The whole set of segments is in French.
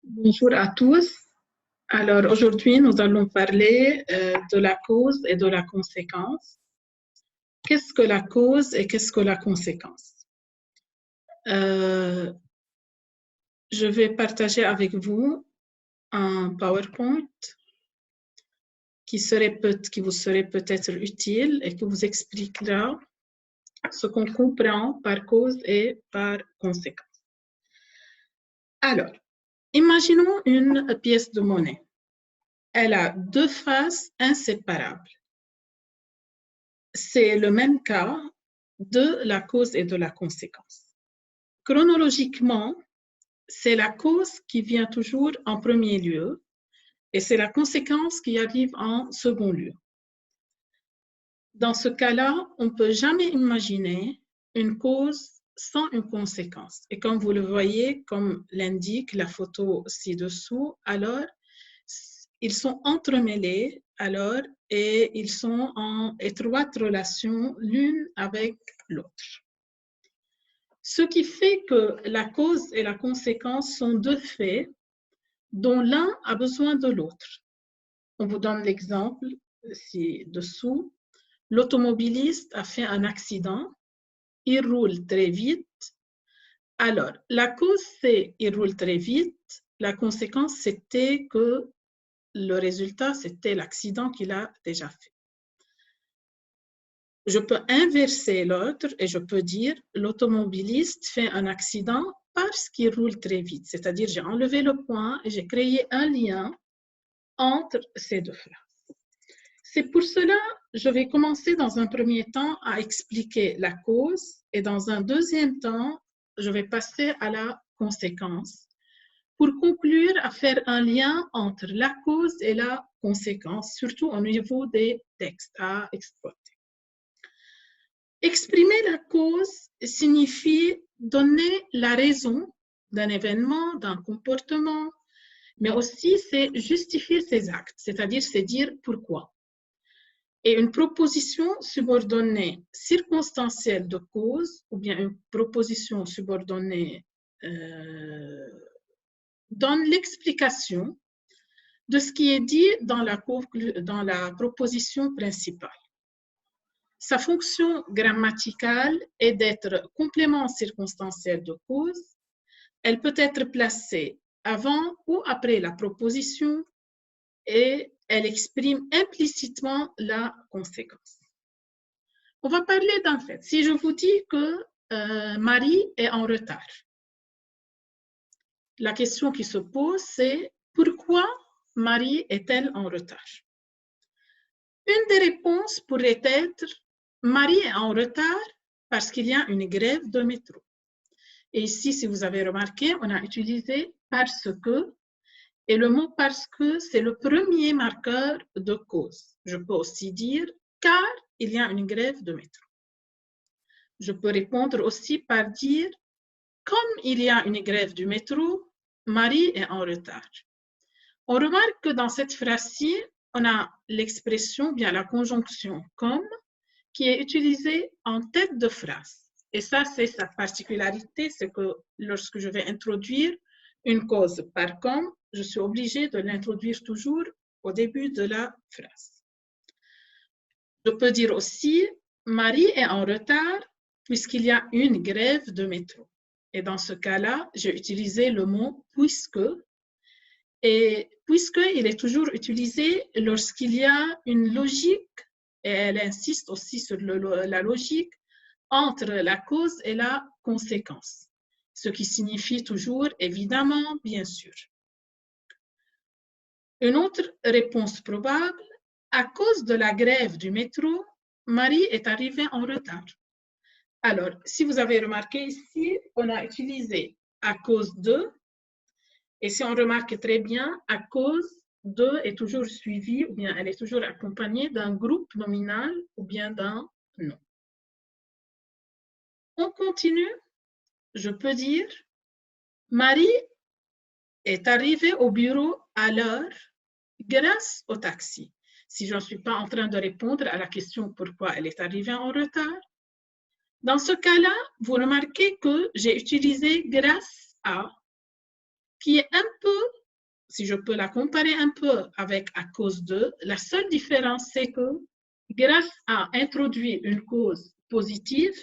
Bonjour à tous. Alors aujourd'hui, nous allons parler de la cause et de la conséquence. Qu'est-ce que la cause et qu'est-ce que la conséquence? Je vais partager avec vous un PowerPoint qui vous serait peut-être utile et qui vous expliquera ce qu'on comprend par cause et par conséquence. Alors, imaginons une pièce de monnaie. Elle a deux faces inséparables. C'est le même cas de la cause et de la conséquence. Chronologiquement, c'est la cause qui vient toujours en premier lieu et c'est la conséquence qui arrive en second lieu. Dans ce cas-là, on ne peut jamais imaginer une cause sans une conséquence. Et comme vous le voyez, comme l'indique la photo ci-dessous, alors ils sont entremêlés alors et ils sont en étroite relation l'une avec l'autre. Ce qui fait que la cause et la conséquence sont deux faits dont l'un a besoin de l'autre. On vous donne l'exemple ci-dessous. L'automobiliste a fait un accident, il roule très vite. Alors, la cause, c'est il roule très vite. La conséquence, c'était que le résultat, c'était l'accident qu'il a déjà fait. Je peux inverser l'autre et je peux dire l'automobiliste fait un accident parce qu'il roule très vite. C'est-à-dire, j'ai enlevé le point et j'ai créé un lien entre ces deux phrases. C'est pour cela que je vais commencer dans un premier temps à expliquer la cause et dans un deuxième temps, je vais passer à la conséquence pour conclure à faire un lien entre la cause et la conséquence, surtout au niveau des textes à exploiter. Exprimer la cause signifie donner la raison d'un événement, d'un comportement, mais aussi c'est justifier ses actes, c'est-à-dire c'est dire pourquoi. Et une proposition subordonnée circonstancielle de cause, ou bien une proposition subordonnée donne l'explication de ce qui est dit dans la proposition principale. Sa fonction grammaticale est d'être complément circonstanciel de cause. Elle peut être placée avant ou après la proposition et elle exprime implicitement la conséquence. On va parler d'un fait. Si je vous dis que Marie est en retard, la question qui se pose, c'est pourquoi Marie est-elle en retard? Une des réponses pourrait être Marie est en retard parce qu'il y a une grève de métro. Et ici, si vous avez remarqué, on a utilisé parce que, et le mot parce que, c'est le premier marqueur de cause. Je peux aussi dire car il y a une grève de métro. Je peux répondre aussi par dire comme il y a une grève du métro, Marie est en retard. On remarque que dans cette phrase-ci, on a l'expression, bien la conjonction comme, qui est utilisée en tête de phrase. Et ça, c'est sa particularité, c'est que lorsque je vais introduire une cause par comme, je suis obligée de l'introduire toujours au début de la phrase. Je peux dire aussi, Marie est en retard puisqu'il y a une grève de métro. Et dans ce cas-là, j'ai utilisé le mot puisque. Et puisqu'il est toujours utilisé lorsqu'il y a une logique, et elle insiste aussi sur la logique, entre la cause et la conséquence, ce qui signifie toujours évidemment, bien sûr. Une autre réponse probable, à cause de la grève du métro, Marie est arrivée en retard. Alors, si vous avez remarqué ici, on a utilisé à cause de, et si on remarque très bien, à cause de est toujours suivi, ou bien elle est toujours accompagnée d'un groupe nominal ou bien d'un nom. On continue, je peux dire, Marie est arrivée au bureau à l'heure grâce au taxi. Si je ne suis pas en train de répondre à la question pourquoi elle est arrivée en retard, dans ce cas-là, vous remarquez que j'ai utilisé grâce à, qui est un peu si je peux la comparer un peu avec à cause de, la seule différence, c'est que grâce à introduire une cause positive,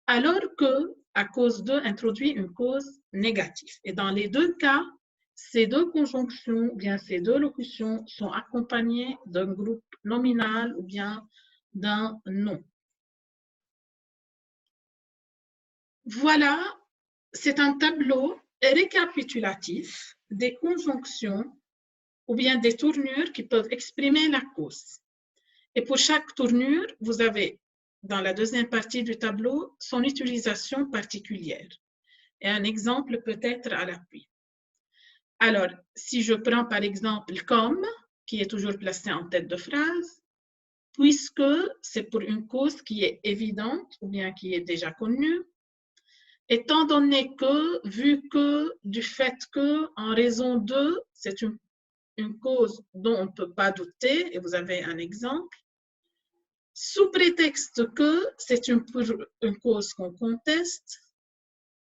alors que à cause de introduit une cause négative. Et dans les deux cas, ces deux conjonctions, ou bien ces deux locutions sont accompagnées d'un groupe nominal ou bien d'un nom. Voilà, c'est un tableau récapitulatif des conjonctions ou bien des tournures qui peuvent exprimer la cause. Et pour chaque tournure, vous avez dans la deuxième partie du tableau son utilisation particulière. Et un exemple peut être à l'appui. Alors, si je prends par exemple comme, qui est toujours placé en tête de phrase, puisque c'est pour une cause qui est évidente ou bien qui est déjà connue, étant donné que, vu que, du fait que, en raison de, c'est une cause dont on ne peut pas douter, et vous avez un exemple, sous prétexte que c'est une cause qu'on conteste,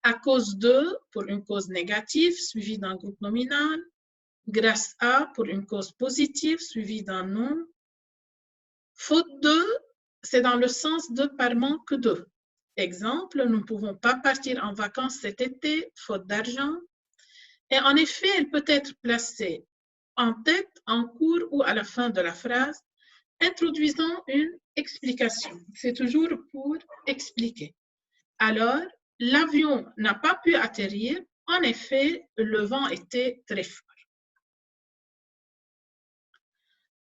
à cause de, pour une cause négative, suivie d'un groupe nominal, grâce à, pour une cause positive, suivie d'un nom, faute de, c'est dans le sens de par manque de. Exemple, nous ne pouvons pas partir en vacances cet été, faute d'argent. Et en effet, elle peut être placée en tête, en cours ou à la fin de la phrase, introduisant une explication. C'est toujours pour expliquer. Alors, l'avion n'a pas pu atterrir. En effet, le vent était très fort.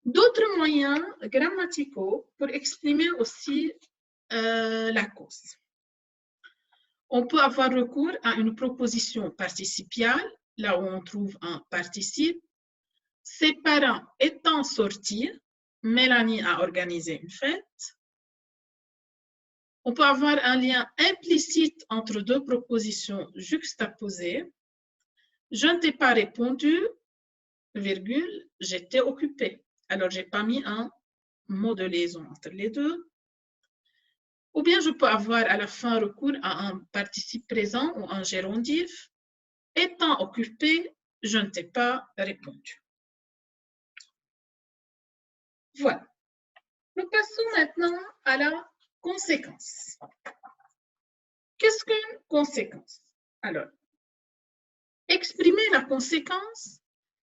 D'autres moyens grammaticaux pour exprimer aussi la cause. On peut avoir recours à une proposition participiale, là où on trouve un participe. Ses parents étant sortis, Mélanie a organisé une fête. On peut avoir un lien implicite entre deux propositions juxtaposées. Je ne t'ai pas répondu, virgule, j'étais occupée. Alors, je n'ai pas mis un mot de liaison entre les deux. Ou bien je peux avoir à la fin recours à un participe présent ou un gérondif. Étant occupé, je ne t'ai pas répondu. Voilà. Nous passons maintenant à la conséquence. Qu'est-ce qu'une conséquence? Alors, exprimer la conséquence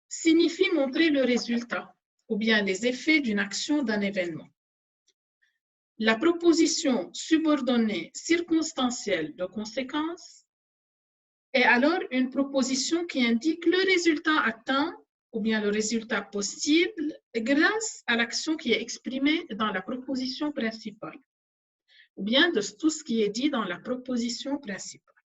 signifie montrer le résultat ou bien les effets d'une action, d'un événement. La proposition subordonnée circonstancielle de conséquence est alors une proposition qui indique le résultat atteint ou bien le résultat possible grâce à l'action qui est exprimée dans la proposition principale ou bien de tout ce qui est dit dans la proposition principale.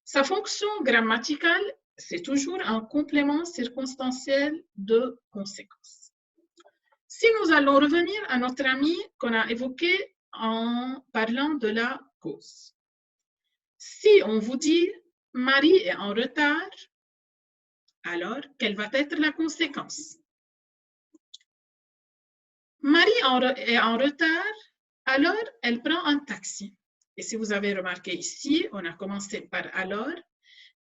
Sa fonction grammaticale, c'est toujours un complément circonstanciel de conséquence. Si nous allons revenir à notre ami qu'on a évoqué en parlant de la cause. Si on vous dit « Marie est en retard », alors quelle va être la conséquence? Marie est en retard, alors elle prend un taxi. Et si vous avez remarqué ici, on a commencé par « alors »,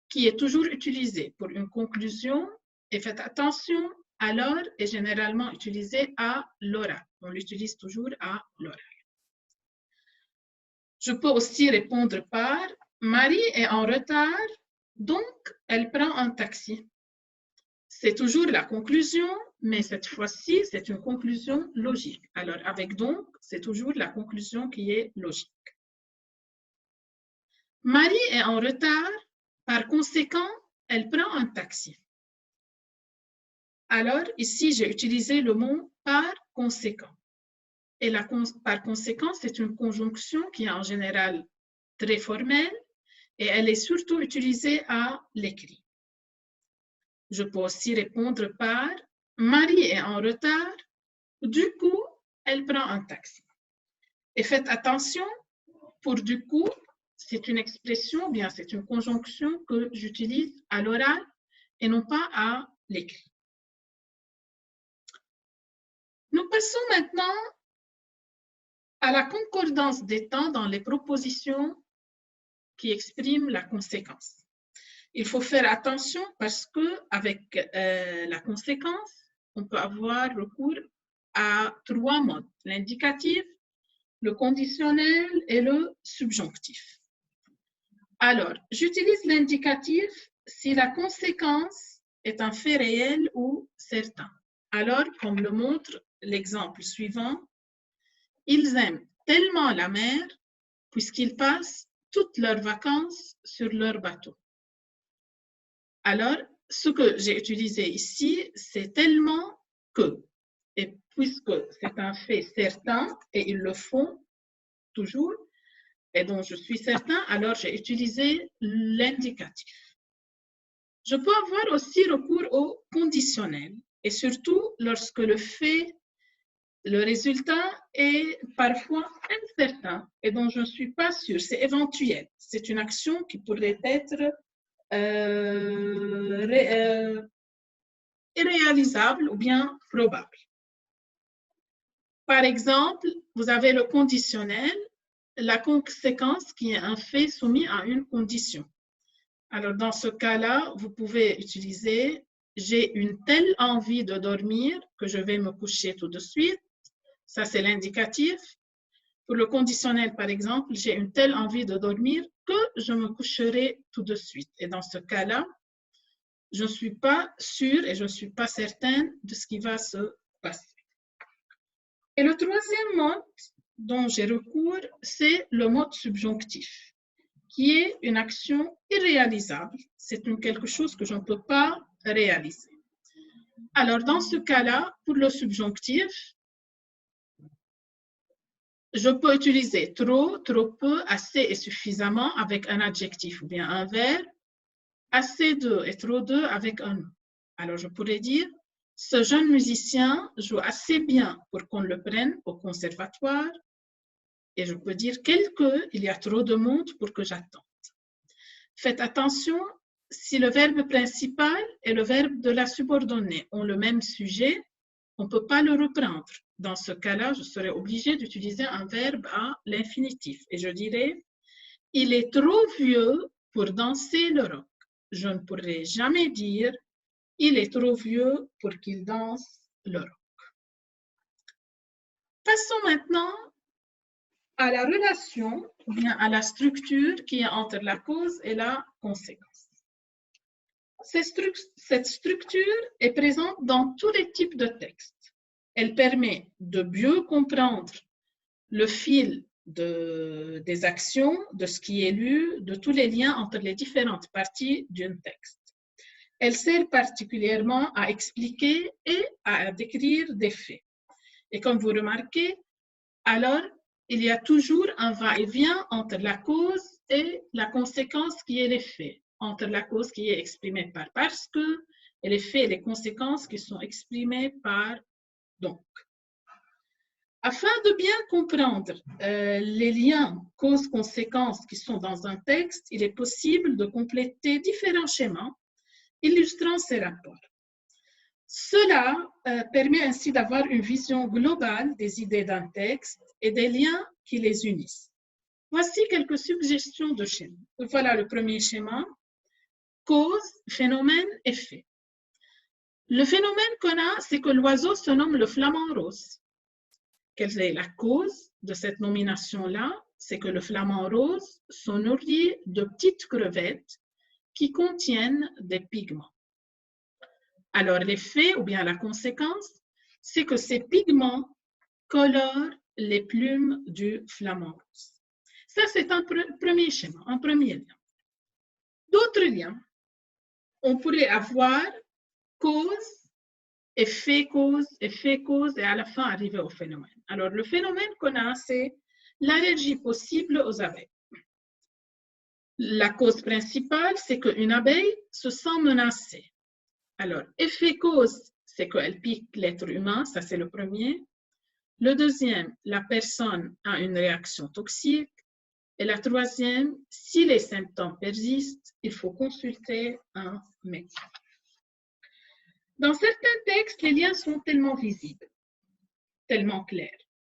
qui est toujours utilisé pour une conclusion. Et faites attention, alors est généralement utilisé à l'oral. On l'utilise toujours à l'oral. Je peux aussi répondre par « Marie est en retard, donc elle prend un taxi ». C'est toujours la conclusion, mais cette fois-ci, c'est une conclusion logique. Alors, avec donc, c'est toujours la conclusion qui est logique. Marie est en retard, par conséquent, elle prend un taxi. Alors, ici, j'ai utilisé le mot « par conséquent ». Et par conséquent, c'est une conjonction qui est en général très formelle et elle est surtout utilisée à l'écrit. Je peux aussi répondre par « Marie est en retard, du coup, elle prend un taxi ». Et faites attention, pour du coup, c'est une expression, bien c'est une conjonction que j'utilise à l'oral et non pas à l'écrit. Nous passons maintenant à la concordance des temps dans les propositions qui expriment la conséquence. Il faut faire attention parce qu'avec la conséquence, on peut avoir recours à 3 modes, l'indicatif, le conditionnel et le subjonctif. Alors, j'utilise l'indicatif si la conséquence est un fait réel ou certain. Alors, comme le montre l'exemple suivant, ils aiment tellement la mer puisqu'ils passent toutes leurs vacances sur leur bateau. Alors, ce que j'ai utilisé ici, c'est tellement que. Et puisque c'est un fait certain, et ils le font toujours, et dont je suis certain, alors j'ai utilisé l'indicatif. Je peux avoir aussi recours au conditionnel, et surtout lorsque le résultat est parfois incertain et dont je ne suis pas sûre, c'est éventuel. C'est une action qui pourrait être irréalisable ou bien probable. Par exemple, vous avez le conditionnel, la conséquence qui est un fait soumis à une condition. Alors, dans ce cas-là, vous pouvez utiliser « j'ai une telle envie de dormir que je vais me coucher tout de suite ». Ça, c'est l'indicatif. Pour le conditionnel, par exemple, j'ai une telle envie de dormir que je me coucherai tout de suite. Et dans ce cas-là, je ne suis pas sûre et je ne suis pas certaine de ce qui va se passer. Et le troisième mode dont j'ai recours, c'est le mode subjonctif, qui est une action irréalisable. C'est quelque chose que je ne peux pas réaliser. Alors, dans ce cas-là, pour le subjonctif, je peux utiliser trop, trop peu, assez et suffisamment avec un adjectif ou bien un verbe, assez de et trop de avec un nom. Alors, je pourrais dire, ce jeune musicien joue assez bien pour qu'on le prenne au conservatoire. Et je peux dire il y a trop de monde pour que j'attende. Faites attention, si le verbe principal et le verbe de la subordonnée ont le même sujet, on ne peut pas le reprendre. Dans ce cas-là, je serais obligée d'utiliser un verbe à l'infinitif. Et je dirais, il est trop vieux pour danser le rock. Je ne pourrai jamais dire, il est trop vieux pour qu'il danse le rock. Passons maintenant à la relation, ou bien à la structure qui est entre la cause et la conséquence. Cette structure est présente dans tous les types de textes. Elle permet de mieux comprendre le fil des actions, de ce qui est lu, de tous les liens entre les différentes parties d'un texte. Elle sert particulièrement à expliquer et à décrire des faits. Et comme vous remarquez, alors, il y a toujours un va-et-vient entre la cause et la conséquence qui est l'effet, entre la cause qui est exprimée par parce que et l'effet et les conséquences qui sont exprimées par donc. Afin de bien comprendre les liens cause-conséquence qui sont dans un texte, il est possible de compléter différents schémas illustrant ces rapports. Cela permet ainsi d'avoir une vision globale des idées d'un texte et des liens qui les unissent. Voici quelques suggestions de schémas. Voilà le premier schéma, cause, phénomène, effet. Le phénomène qu'on a, c'est que l'oiseau se nomme le flamant rose. Quelle est la cause de cette nomination-là? C'est que le flamant rose se nourrit de petites crevettes qui contiennent des pigments. Alors, l'effet ou bien la conséquence, c'est que ces pigments colorent les plumes du flamant rose. Ça, c'est un premier schéma, un premier lien. D'autres liens, on pourrait avoir cause, effet, cause, et à la fin arriver au phénomène. Alors, le phénomène qu'on a, c'est l'allergie possible aux abeilles. La cause principale, c'est qu'une abeille se sent menacée. Alors, effet-cause, c'est qu'elle pique l'être humain, ça c'est le premier. Le deuxième, la personne a une réaction toxique. Et la troisième, si les symptômes persistent, il faut consulter un médecin. Dans certains textes, les liens sont tellement visibles, tellement clairs.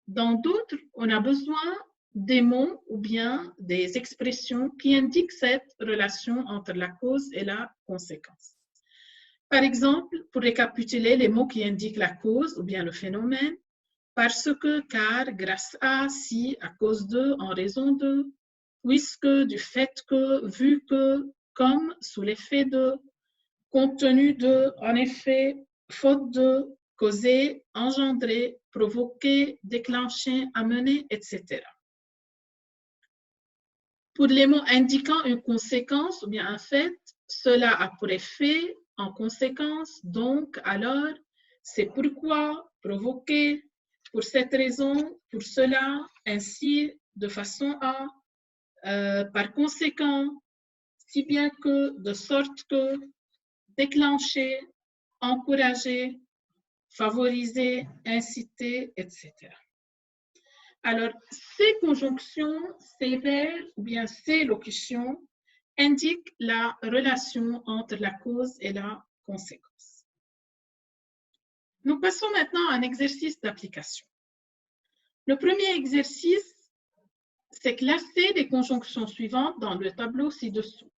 Dans d'autres, on a besoin des mots ou bien des expressions qui indiquent cette relation entre la cause et la conséquence. Par exemple, pour récapituler les mots qui indiquent la cause ou bien le phénomène, parce que, car, grâce à, si, à cause de, en raison de, puisque, du fait que, vu que, comme, sous l'effet de, compte tenu de, en effet, faute de, causer, engendrer, provoquer, déclencher, amener, etc. Pour les mots indiquant une conséquence ou bien un fait, cela a pour effet, en conséquence, donc, alors, c'est pourquoi, provoquer, pour cette raison, pour cela, ainsi, de façon à, par conséquent, si bien que, de sorte que, déclencher, encourager, favoriser, inciter, etc. Alors, ces conjonctions, ces verbes ou bien ces locutions indiquent la relation entre la cause et la conséquence. Nous passons maintenant à un exercice d'application. Le premier exercice, c'est classer les conjonctions suivantes dans le tableau ci-dessous.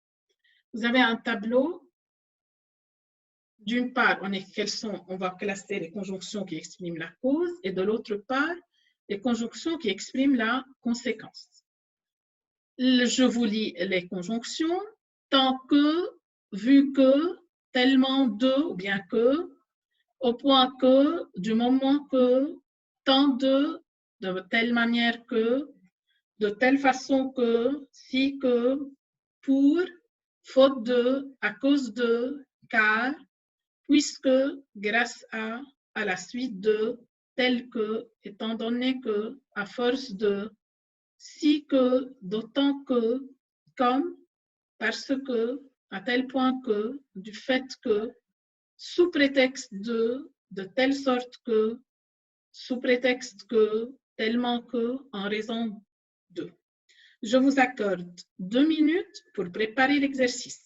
Vous avez un tableau. D'une part, on va classer les conjonctions qui expriment la cause et de l'autre part, les conjonctions qui expriment la conséquence. Je vous lis les conjonctions. Tant que, vu que, tellement de, ou bien que, au point que, du moment que, tant de telle manière que, de telle façon que, si que, pour, faute de, à cause de, car, puisque, grâce à la suite de, tel que, étant donné que, à force de, si que, d'autant que, comme, parce que, à tel point que, du fait que, sous prétexte de telle sorte que, sous prétexte que, tellement que, en raison de. Je vous accorde 2 minutes pour préparer l'exercice.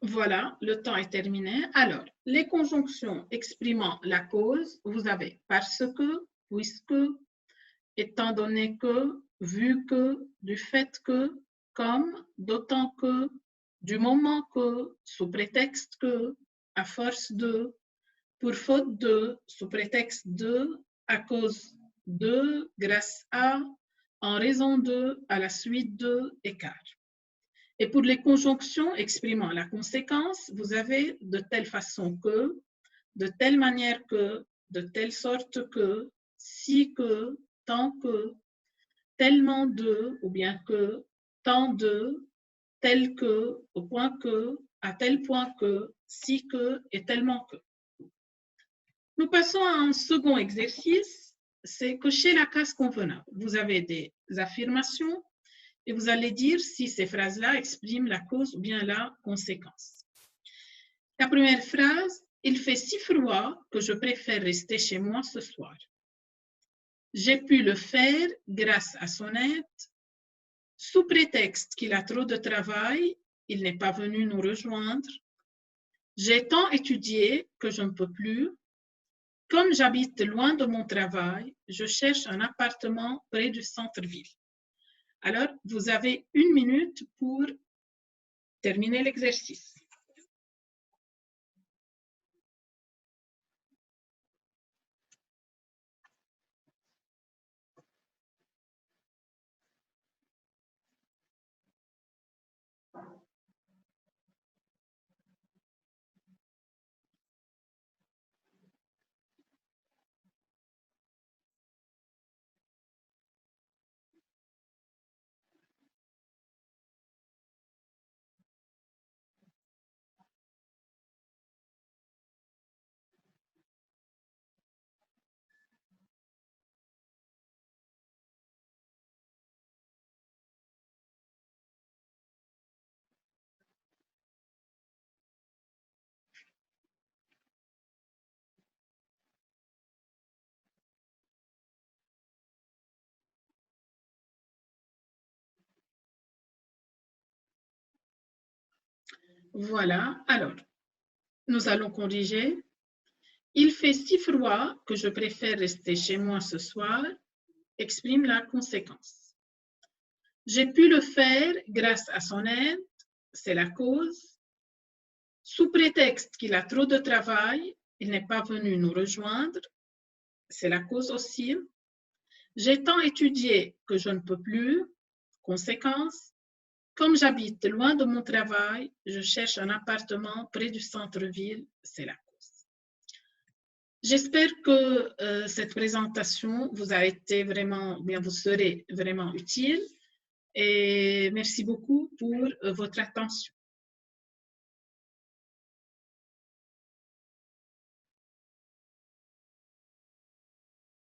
Voilà, le temps est terminé. Alors, les conjonctions exprimant la cause, vous avez parce que, puisque, étant donné que, vu que, du fait que, comme, d'autant que, du moment que, sous prétexte que, à force de, pour faute de, sous prétexte de, à cause de, grâce à, en raison de, à la suite de, écart. Et pour les conjonctions exprimant la conséquence, vous avez de telle façon que, de telle manière que, de telle sorte que, si que, tant que, tellement de, ou bien que, tant de, tel que, au point que, à tel point que, si que et tellement que. Nous passons à un second exercice, c'est cocher la case convenable. Vous avez des affirmations et vous allez dire si ces phrases-là expriment la cause ou bien la conséquence. La première phrase, il fait si froid que je préfère rester chez moi ce soir. J'ai pu le faire grâce à son aide. Sous prétexte qu'il a trop de travail, il n'est pas venu nous rejoindre. J'ai tant étudié que je ne peux plus. Comme j'habite loin de mon travail, je cherche un appartement près du centre-ville. Alors, vous avez 1 minute pour terminer l'exercice. Voilà, alors, nous allons corriger. Il fait si froid que je préfère rester chez moi ce soir, exprime la conséquence. J'ai pu le faire grâce à son aide, c'est la cause. Sous prétexte qu'il a trop de travail, il n'est pas venu nous rejoindre, c'est la cause aussi. J'ai tant étudié que je ne peux plus, conséquence. Comme j'habite loin de mon travail, je cherche un appartement près du centre-ville, c'est la cause. J'espère que cette présentation vous a été vraiment, bien vous serez vraiment utile et merci beaucoup pour votre attention.